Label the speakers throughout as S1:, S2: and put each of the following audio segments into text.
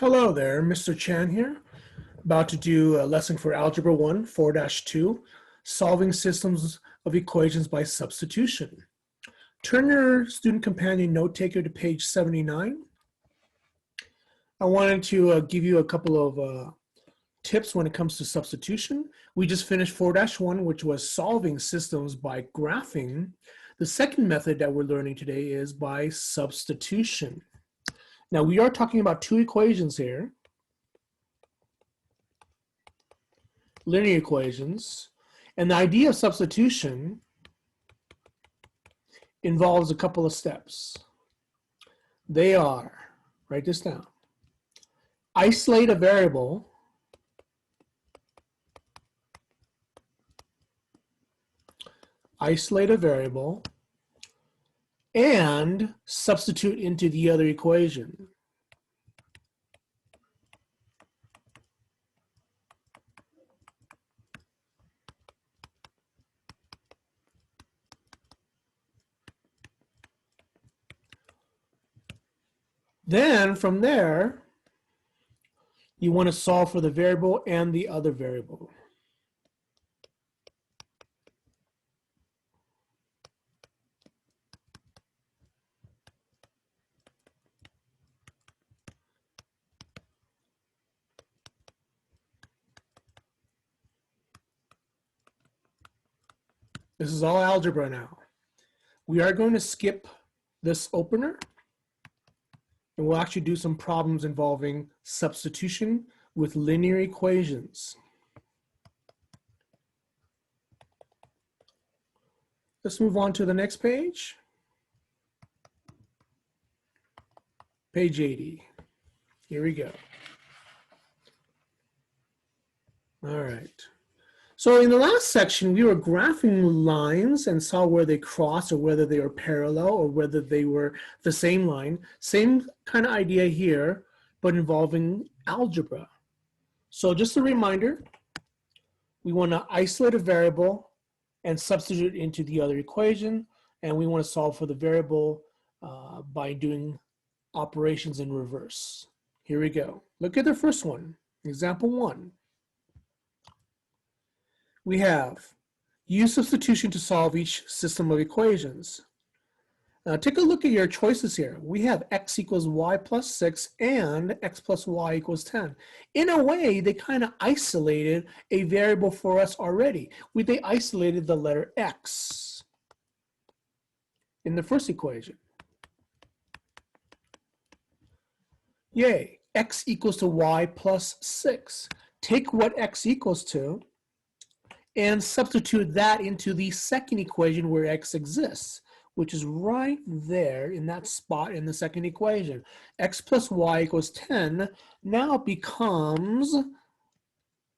S1: Hello there, Mr. Chan here. About to do a lesson for Algebra 1, 4-2, solving systems of equations by substitution. Turn your student companion note taker to page 79. I wanted to give you a couple of tips when it comes to substitution. We just finished 4-1, which was solving systems by graphing. The second method that we're learning today is by substitution. Now we are talking about two equations here. Linear equations, and the idea of substitution involves a couple of steps. They are, write this down, isolate a variable and substitute into the other equation. Then from there, you want to solve for the variable and the other variable. This is all algebra now. We are going to skip this opener, and we'll actually do some problems involving substitution with linear equations. Let's move on to the next page. Page 80. Here we go. All right. So in the last section, we were graphing lines and saw where they cross or whether they were parallel or whether they were the same line. Same kind of idea here, but involving algebra. So just a reminder, we want to isolate a variable and substitute into the other equation, and we want to solve for the variable by doing operations in reverse. Here we go. Look at the first one, example 1. We have use substitution to solve each system of equations. Now take a look at your choices here. We have x equals y plus 6 and x plus y equals 10. In a way, they kind of isolated a variable for us already. They isolated the letter x in the first equation. Yay, x equals to y plus 6. Take what x equals to and substitute that into the second equation where x exists, which is right there in that spot in the second equation. X plus y equals 10 now becomes,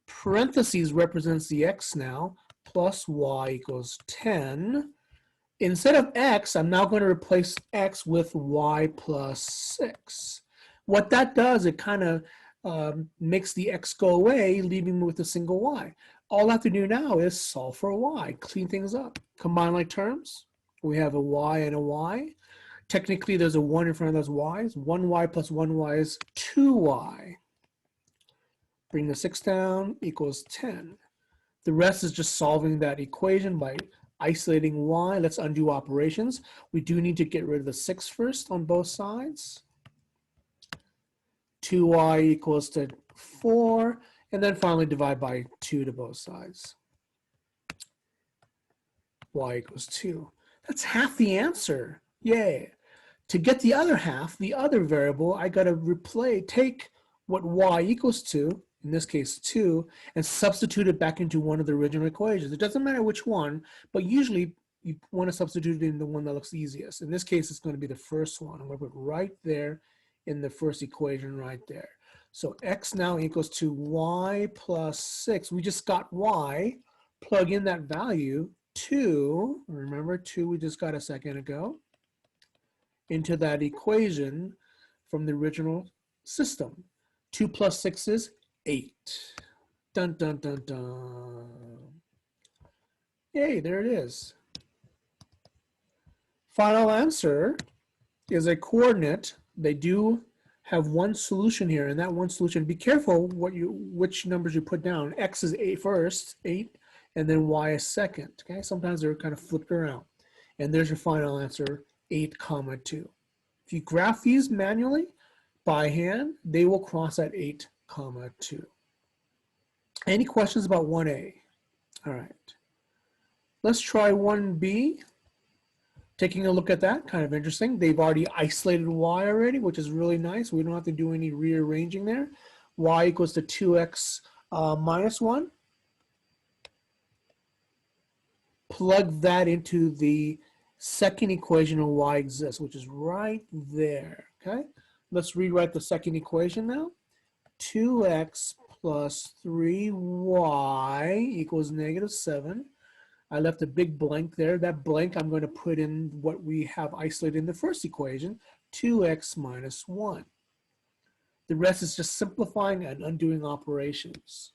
S1: parentheses represents the x now, plus y equals 10. Instead of x, I'm now going to replace x with y plus 6. What that does, it kind of makes the x go away, leaving me with a single y. All I have to do now is solve for a y, clean things up. Combine like terms, we have a y and a y. Technically, there's a 1 in front of those y's. 1y plus 1y is 2y. Bring the 6 down, equals 10. The rest is just solving that equation by isolating y. Let's undo operations. We do need to get rid of the 6 first on both sides. 2y equals to 4. And then finally divide by 2 to both sides. Y equals 2. That's half the answer. Yay. To get the other half, the other variable, I got to take what y equals to, in this case 2, and substitute it back into one of the original equations. It doesn't matter which one, but usually you want to substitute it in the one that looks easiest. In this case, it's going to be the first one. I'm going to put right there in the first equation right there. So x now equals to y plus 6. We just got y. Plug in that value, 2. Remember 2 we just got a second ago, into that equation from the original system. 2 plus 6 is 8. Dun, dun, dun, dun. Yay, there it is. Final answer is a coordinate. They do have one solution here, and that one solution, be careful which numbers you put down. X is 8 first, 8, and then Y is second, okay? Sometimes they're kind of flipped around. And there's your final answer, 8, 2. If you graph these manually by hand, they will cross at 8, 2. Any questions about 1A? All right. Let's try 1B. Taking a look at that, kind of interesting. They've already isolated Y already, which is really nice. We don't have to do any rearranging there. Y equals to 2x minus 1. Plug that into the second equation of Y exists, which is right there, okay? Let's rewrite the second equation now. 2x plus 3y equals negative 7. I left a big blank there. That blank I'm going to put in what we have isolated in the first equation, 2x minus 1. The rest is just simplifying and undoing operations.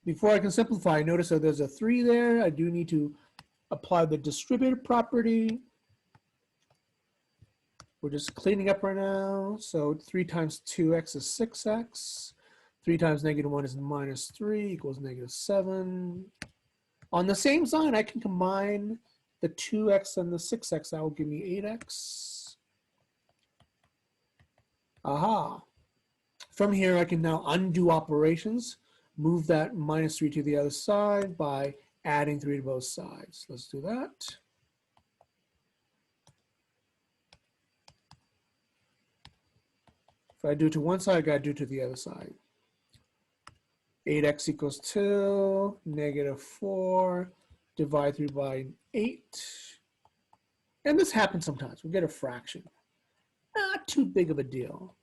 S1: Before I can simplify, notice that there's a 3 there. I do need to apply the distributive property. We're just cleaning up right now. So 3 times 2x is 6x. 3 times negative 1 is minus 3 equals negative 7. On the same sign, I can combine the 2x and the 6x. That will give me 8x. Aha. From here, I can now undo operations. Move that minus 3 to the other side by adding 3 to both sides. Let's do that. If I do it to one side, I gotta do it to the other side. 8x equals 2, negative 4, divide through by 8. And this happens sometimes. We get a fraction. Not too big of a deal.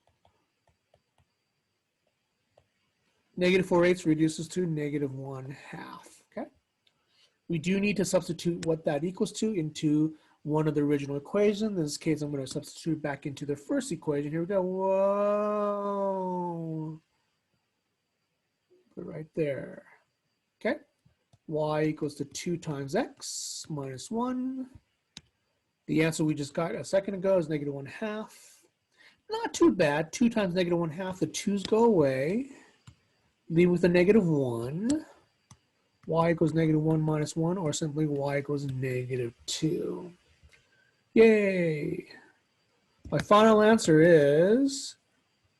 S1: Negative 4/8 reduces to negative 1/2, okay? We do need to substitute what that equals to into one of the original equations. In this case, I'm going to substitute back into the first equation. Here we go. Whoa. Put it right there. Okay. Y equals to 2 times x minus 1. The answer we just got a second ago is negative 1/2. Not too bad. 2 times negative 1/2. The 2's go away. Leave with a negative 1. Y equals negative 1 minus 1, or simply y equals negative 2. Yay! My final answer is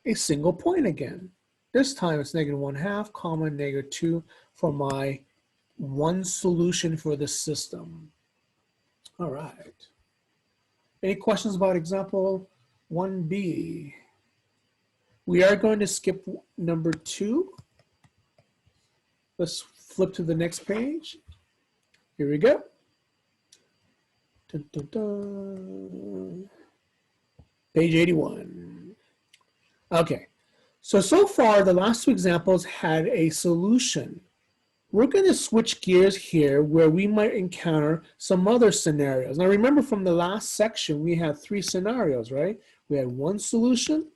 S1: a single point again. This time it's negative 1/2, comma, negative 2 for my one solution for the system. All right. Any questions about example 1B? We are going to skip number 2. Let's flip to the next page. Here we go. Dun, dun, dun. Page 81. Okay, so far the last 2 examples had a solution. We're going to switch gears here where we might encounter some other scenarios. Now remember from the last section we had 3 scenarios, right? We had one solution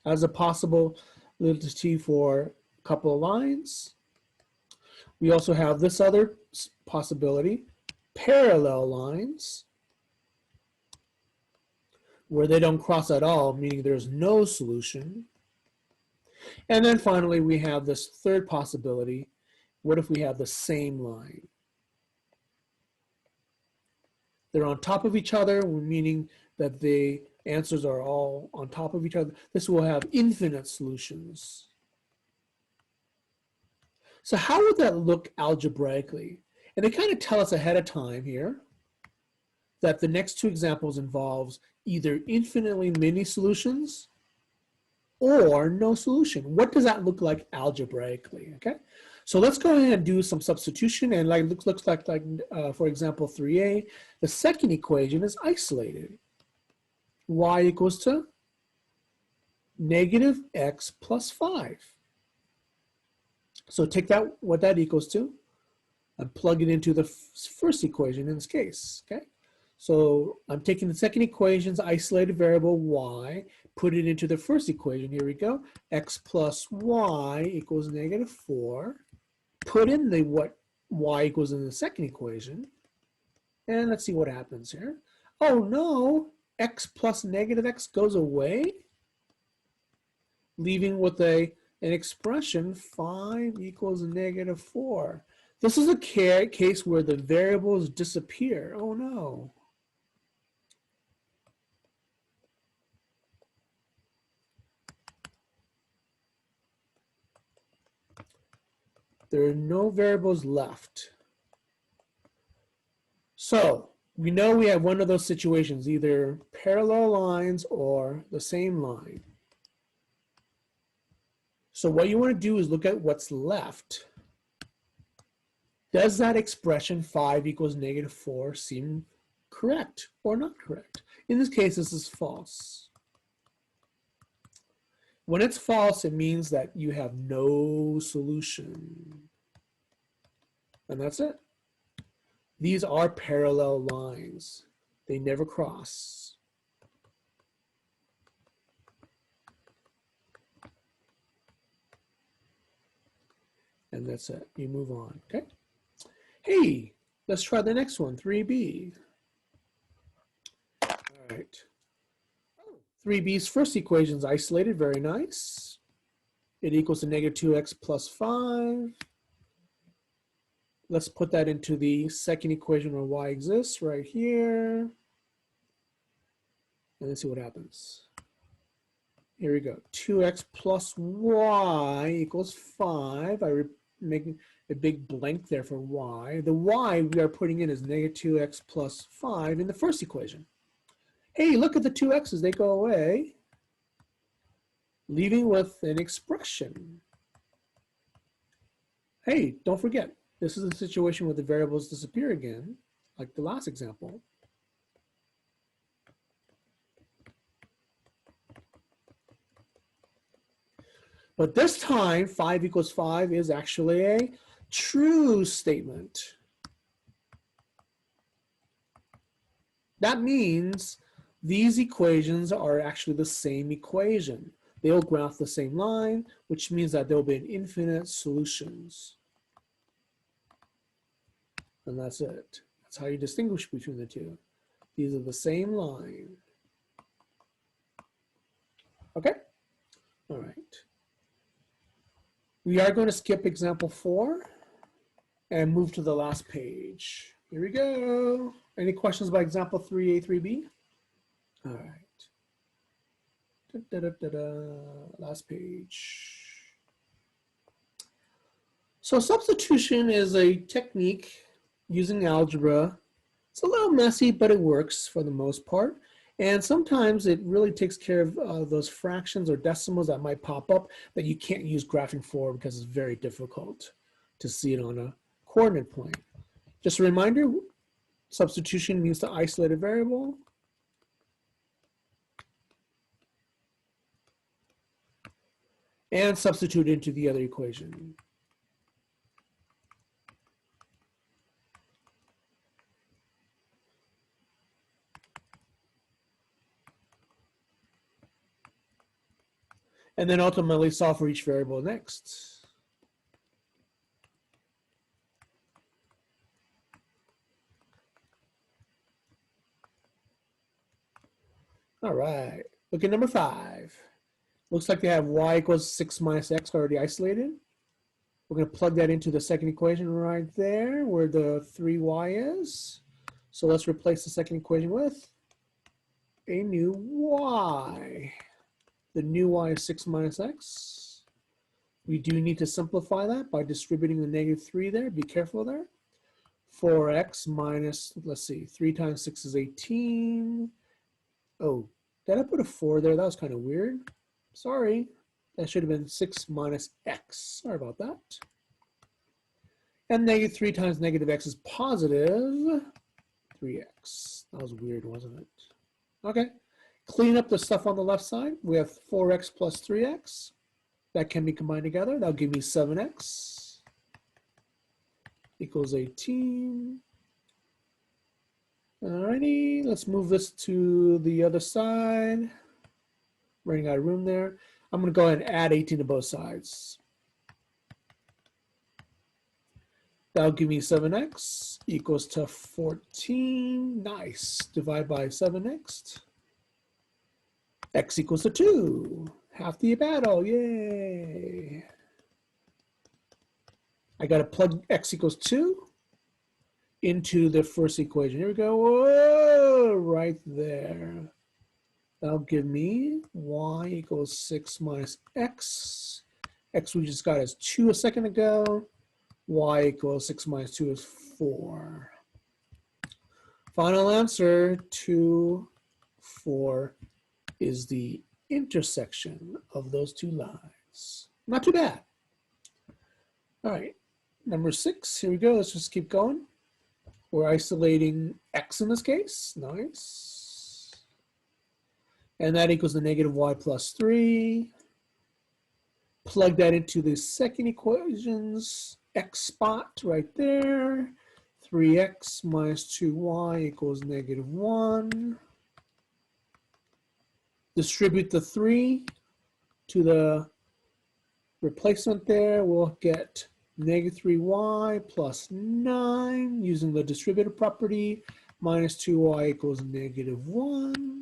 S1: as a possibility for a couple of lines. We also have this other possibility, parallel lines, where they don't cross at all, meaning there's no solution. And then finally, we have this third possibility. What if we have the same line? They're on top of each other, meaning that the answers are all on top of each other. This will have infinite solutions. So how would that look algebraically? And they kind of tell us ahead of time here that the next 2 examples involves either infinitely many solutions or no solution. What does that look like algebraically? Okay, so let's go ahead and do some substitution. And like looks like for example 3a, the second equation is isolated. Y equals to negative x plus 5. So take that, what that equals to, and plug it into the first equation in this case, okay? So I'm taking the second equation's isolated variable y, put it into the first equation. Here we go. X plus y equals -4. Put in the what y equals in the second equation. And let's see what happens here. Oh no, x plus -x goes away, leaving with an expression 5 equals -4. This is a case where the variables disappear. Oh no. There are no variables left. So we know we have one of those situations, either parallel lines or the same line. So what you want to do is look at what's left. Does that expression 5 equals -4 seem correct or not correct? In this case, this is false. When it's false, it means that you have no solution. And that's it. These are parallel lines. They never cross. And that's it. You move on, okay? Hey, let's try the next one, 3b. All right. 3b's first equation is isolated, very nice. It equals to -2x plus 5. Let's put that into the second equation where y exists right here. And let's see what happens. Here we go. 2x plus y equals 5. I make a big blank there for y. The y we are putting in is -2x plus 5 in the first equation. Hey, look at the two x's. They go away, leaving with an expression. Hey, don't forget, this is a situation where the variables disappear again, like the last example. But this time, 5 equals 5 is actually a true statement. That means these equations are actually the same equation. They'll graph the same line, which means that there'll be infinite solutions. And that's it. That's how you distinguish between the two. These are the same line. Okay? All right. We are going to skip example 4 and move to the last page. Here we go. Any questions about example 3A, 3B? All right. Last page. So substitution is a technique using algebra. It's a little messy, but it works for the most part. And sometimes it really takes care of those fractions or decimals that might pop up that you can't use graphing for because it's very difficult to see it on a coordinate plane. Just a reminder, substitution means to isolate a variable. And substitute into the other equation. And then ultimately solve for each variable next. All right, look at number 5. Looks like they have y equals 6 minus x already isolated. We're going to plug that into the second equation right there where the 3y is. So let's replace the second equation with a new y. The new y is 6 minus x. We do need to simplify that by distributing the -3 there. Be careful there. 4x minus, let's see, 3 times 6 is 18. Oh, did I put a 4 there? That was kind of weird. Sorry. That should have been 6 minus x. Sorry about that. And -3 times -x is positive 3x. That was weird, wasn't it? Okay. Clean up the stuff on the left side. We have 4x plus 3x. That can be combined together. That'll give me 7x equals 18. Alrighty, let's move this to the other side. running out of room there. I'm going to go ahead and add 18 to both sides. That'll give me 7x equals to 14. Nice. Divide by 7 next. X equals to 2. Half the battle. Yay. I got to plug x equals 2 into the first equation. Here we go. Whoa, right there. That'll give me y equals 6 minus x. X we just got as 2 a second ago. Y equals 6 minus 2 is 4. Final answer, 2, 4 is the intersection of those two lines. Not too bad. All right, number 6, here we go. Let's just keep going. We're isolating x in this case. Nice. And that equals the negative y plus 3. Plug that into the second equation's x spot right there. 3x minus 2y equals negative 1. Distribute the 3 to the replacement there. We'll get negative 3y plus 9 using the distributive property. Minus 2y equals negative 1.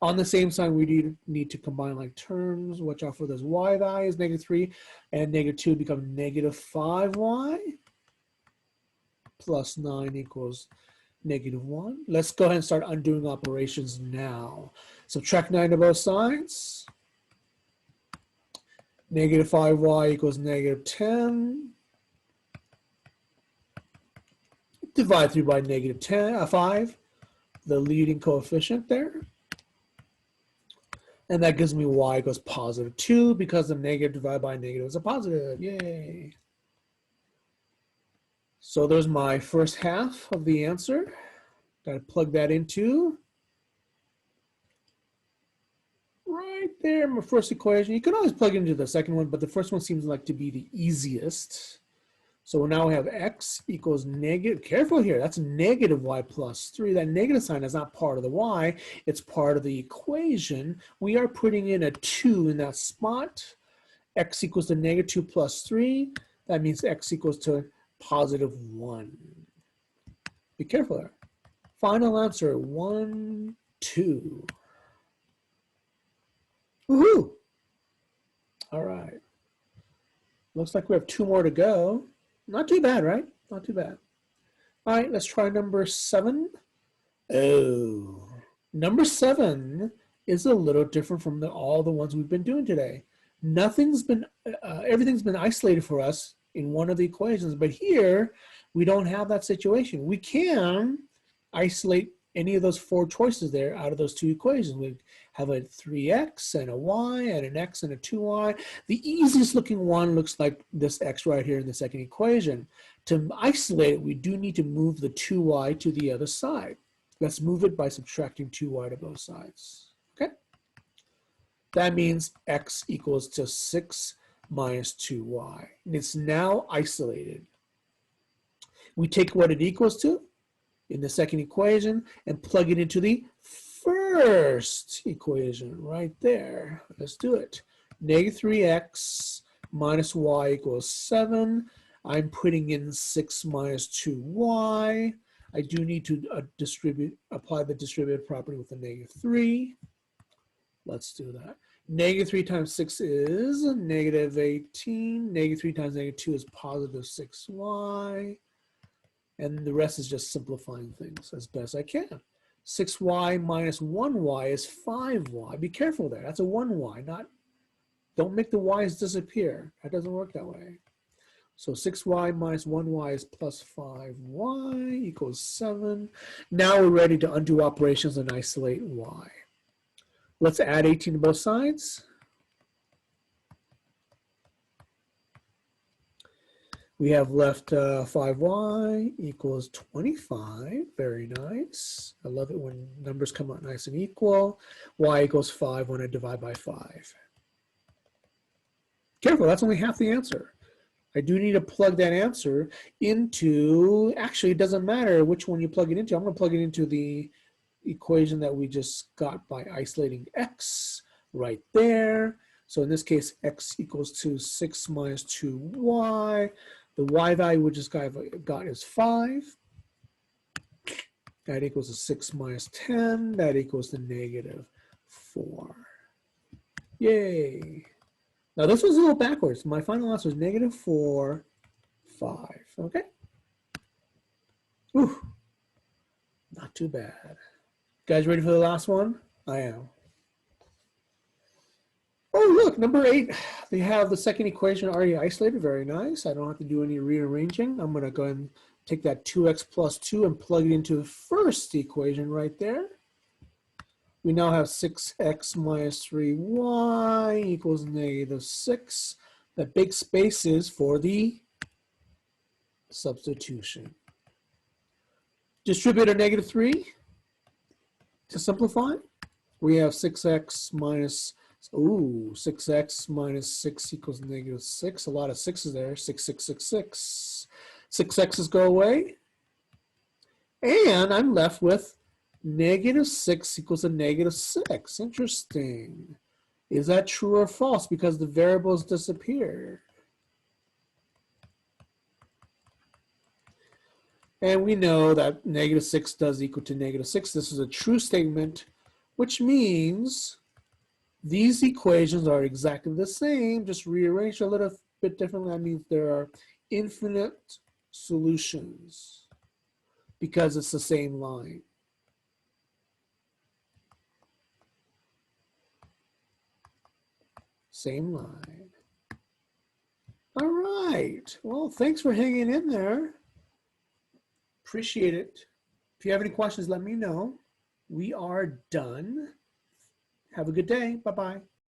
S1: On the same side, we need to combine like terms. Watch out for those y values. Negative 3 and negative 2 become negative 5y. Plus 9 equals negative 1. Let's go ahead and start undoing operations now. Subtract 9 to both sides. Negative 5y equals negative 10. Divide through by negative 5, the leading coefficient there. And that gives me y equals positive 2 because the negative divided by negative is a positive. Yay. So there's my first half of the answer. Got to plug that into right there, my first equation. You can always plug it into the second one, but the first one seems like to be the easiest. So now we have x equals negative, careful here, that's negative y plus 3. That negative sign is not part of the y, it's part of the equation. We are putting in a 2 in that spot. X equals to negative 2 plus 3. That means x equals to positive 1. Be careful there. Final answer, 1, 2. Woohoo! All right. Looks like we have 2 more to go. Not too bad, right? Not too bad. All right, let's try number 7. Oh, number 7 is a little different from all the ones we've been doing today. Everything's been isolated for us in one of the equations, but here we don't have that situation. We can isolate any of those 4 choices there out of those 2 equations. We have a 3x and a y and an x and a 2y. The easiest looking one looks like this x right here in the second equation. To isolate it, we do need to move the 2y to the other side. Let's move it by subtracting 2y to both sides. Okay? That means x equals to 6 minus 2y. And it's now isolated. We take what it equals to in the second equation and plug it into the first equation right there. Let's do it. Negative 3x minus y equals 7. I'm putting in 6 minus 2y. I do need to apply the distributive property with the negative 3. Let's do that. Negative 3 times 6 is negative 18. Negative 3 times negative 2 is positive 6y. And the rest is just simplifying things as best I can. 6y minus 1y is 5y. Be careful there. That's a 1y. Don't make the y's disappear. That doesn't work that way. So 6y minus 1y is plus 5y equals 7. Now we're ready to undo operations and isolate y. Let's add 18 to both sides. We have left 5y equals 25. Very nice. I love it when numbers come out nice and equal. Y equals 5 when I divide by 5. Careful, that's only half the answer. I do need to plug that answer into, actually it doesn't matter which one you plug it into. I'm going to plug it into the equation that we just got by isolating x right there. So in this case, x equals to 6 minus 2y. The y value we just got is 5. That equals to 6 minus 10. That equals to negative 4. Yay. Now this was a little backwards. My final answer is negative 4, 5. Okay. Whew. Not too bad. Guys ready for the last one? I am. Oh, look, number 8. They have the second equation already isolated. Very nice. I don't have to do any rearranging. I'm going to go ahead and take that 2x plus 2 and plug it into the first equation right there. We now have 6x minus 3y equals negative 6. That big space is for the substitution. Distribute a negative 3 to simplify. We have 6x minus 6x minus 6 equals negative 6. A lot of 6's there. 6, 6, 6, 6. 6x's go away. And I'm left with negative 6 equals a negative 6. Interesting. Is that true or false? Because the variables disappear. And we know that negative 6 does equal to negative 6. This is a true statement, which means these equations are exactly the same, just rearranged a little bit differently. That means there are infinite solutions because it's the same line. Same line. All right. Well, thanks for hanging in there. Appreciate it. If you have any questions, let me know. We are done. Have a good day. Bye-bye.